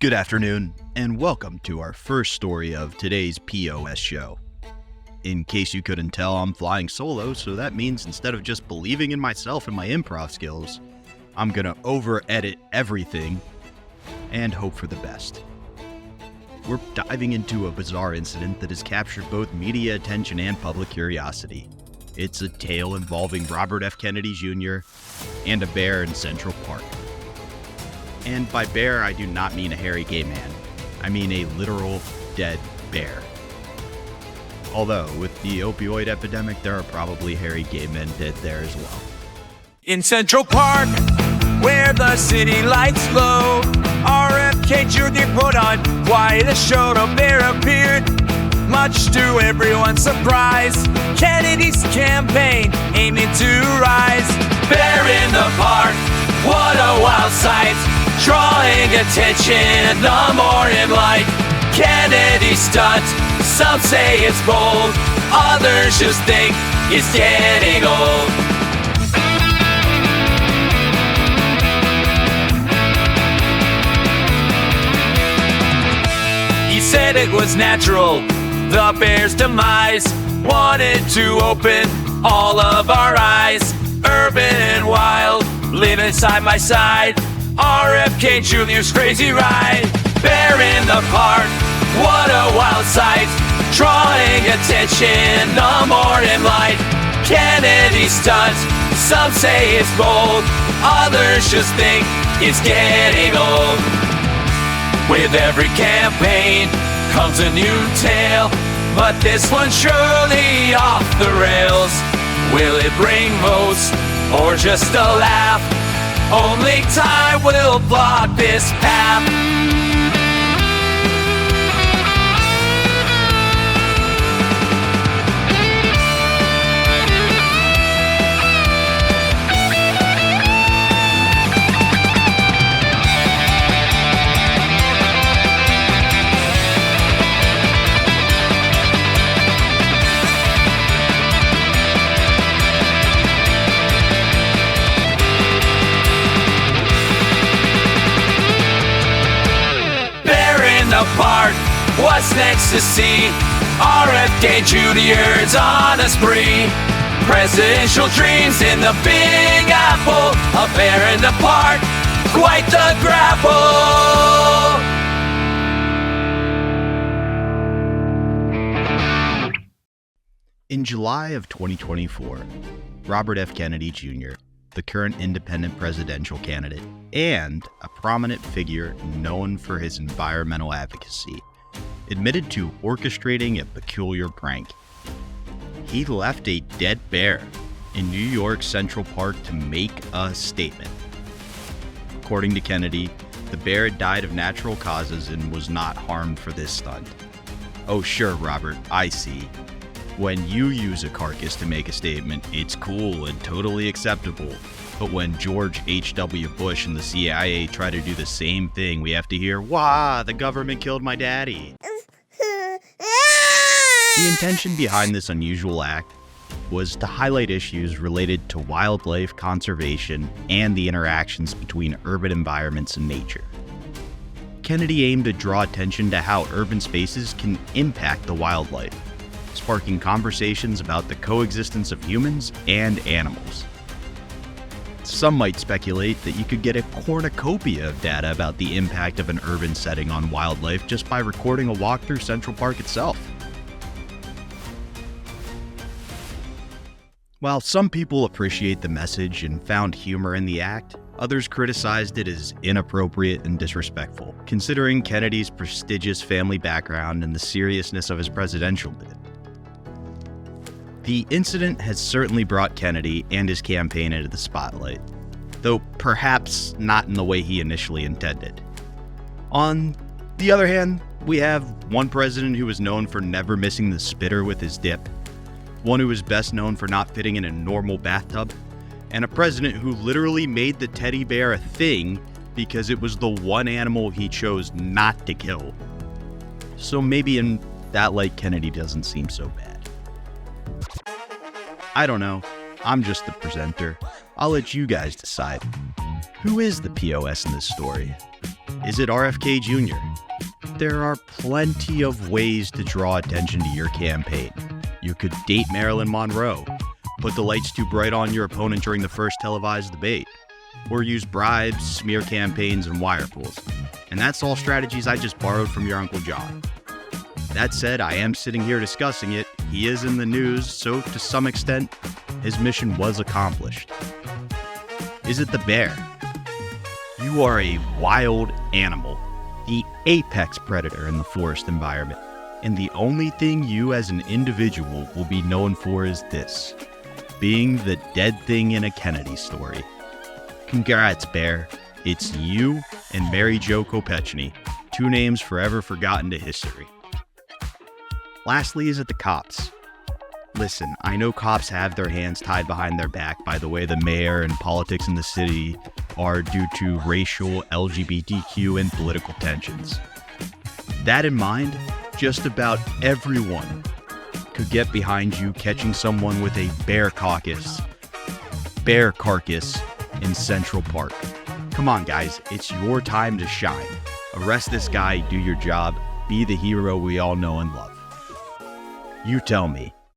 Good afternoon, and welcome to our first story of today's POS show. In case you couldn't tell, I'm flying solo, so that means instead of just believing in myself and my improv skills, I'm gonna over-edit everything and hope for the best. We're diving into a bizarre incident that has captured both media attention and public curiosity. It's a tale involving Robert F. Kennedy Jr. and a bear in Central Park. And by bear, I do not mean a hairy gay man. I mean a literal dead bear. Although, with the opioid epidemic, there are probably hairy gay men dead there as well. In Central Park, where the city lights glow, RFK Jr. put on quite a show. The bear appeared, much to everyone's surprise. Kennedy's campaign aiming to rise. Bear in the park, what a wild sight, drawing attention, the morning light. Kennedy stunt, some say it's bold, others just think it's getting old. He said it was natural, the bear's demise, wanted to open all of our eyes. Urban and wild, living side by side, RFK Jr.'s crazy ride. Bear in the park, what a wild sight, drawing attention, the morning light. Kennedy stunt, some say it's bold, others just think it's getting old. With every campaign comes a new tale, but this one's surely off the rails. Will it bring votes or just a laugh? Only time will block this path. Apart, what's next to see? RFK Jr.'s on a spree. Presidential dreams in the Big Apple, a bear in the park, quite the grapple. In July of 2024, Robert F. Kennedy Jr., the current independent presidential candidate, and a prominent figure known for his environmental advocacy, admitted to orchestrating a peculiar prank. He left a dead bear in New York's Central Park to make a statement. According to Kennedy, the bear had died of natural causes and was not harmed for this stunt. Oh sure, Robert, I see. When you use a carcass to make a statement, it's cool and totally acceptable. But when George H.W. Bush and the CIA try to do the same thing, we have to hear, "Wah, the government killed my daddy." The intention behind this unusual act was to highlight issues related to wildlife conservation and the interactions between urban environments and nature. Kennedy aimed to draw attention to how urban spaces can impact the wildlife, sparking conversations about the coexistence of humans and animals. Some might speculate that you could get a cornucopia of data about the impact of an urban setting on wildlife just by recording a walk through Central Park itself. While some people appreciate the message and found humor in the act, others criticized it as inappropriate and disrespectful, considering Kennedy's prestigious family background and the seriousness of his presidential bid. The incident has certainly brought Kennedy and his campaign into the spotlight, though perhaps not in the way he initially intended. On the other hand, we have one president who is known for never missing the spitter with his dip, one who is best known for not fitting in a normal bathtub, and a president who literally made the teddy bear a thing because it was the one animal he chose not to kill. So maybe in that light, Kennedy doesn't seem so bad. I don't know. I'm just the presenter. I'll let you guys decide. Who is the POS in this story? Is it RFK Jr.? There are plenty of ways to draw attention to your campaign. You could date Marilyn Monroe, put the lights too bright on your opponent during the first televised debate, or use bribes, smear campaigns, and wire pulls. And that's all strategies I just borrowed from your Uncle John. That said, I am sitting here discussing it. He is in the news, so to some extent, his mission was accomplished. Is it the bear? You are a wild animal, the apex predator in the forest environment, and the only thing you as an individual will be known for is this: being the dead thing in a Kennedy story. Congrats, Bear. It's you and Mary Jo Kopechny, two names forever forgotten to history. Lastly, is it the cops? Listen, I know cops have their hands tied behind their back by the way the mayor and politics in the city are due to racial, LGBTQ, and political tensions. That in mind, just about everyone could get behind you catching someone with a bear carcass in Central Park. Come on, guys, it's your time to shine. Arrest this guy, do your job, be the hero we all know and love. You tell me,